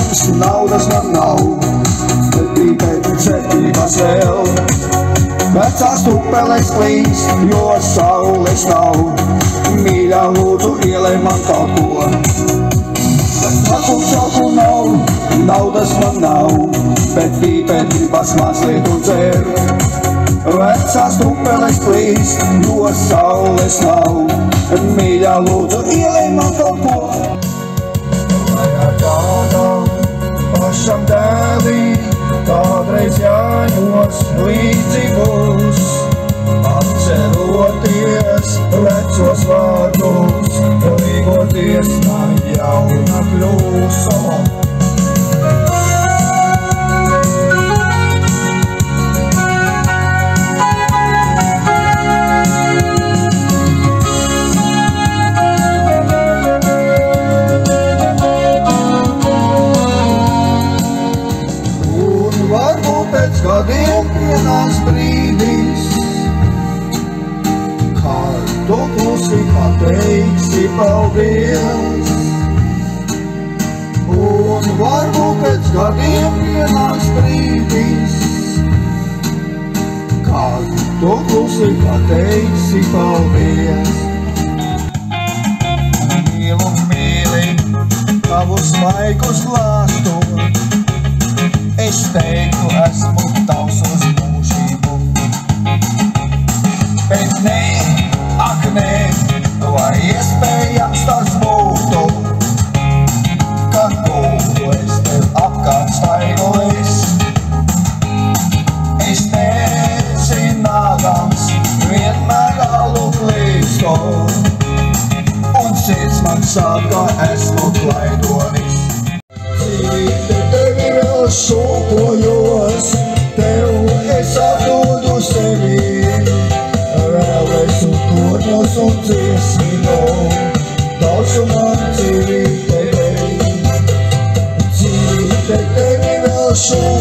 Jums naudas man nav, bet pīpēt cerības vēl. Vecās tupeles klīst, jo saules nav. Mīļā, lūdzu, ielej man kaut ko. Čaku nav, naudas man nav, bet pīpēt gribas mazliet un dzert. Vecās tupeles klīst, jo saules nav. Mīļā, lūdzu, ielej man kaut ko. Lai ar kādam pašam dēlī kādreiz jāņos līdzi būs, atceroties vecos vārdus, līgoties man jauna kļūso. Pēc gadiem pienāks brīdis, kad tu klusi pateiksi paldies. Un varbūt pēc gadiem pienāks brīdis, kad tu klusi pateiksi paldies. Mīlu mīli, tavus maigus glāstot, es teiktu, esmu tavs uz mūžību. Bet nē, ak nē, vai iespējams tas būtu, kad būtu es tev apkārt staigojis. Es nezinādams vienmēr galu klīstu, un sirds man sāp, ka esmu klaidonis. Šūpojos, tev es atdodu sevi, vēl esmu torņos un dziesmino, taušu man dzīvīte tevi vēl šūpojos.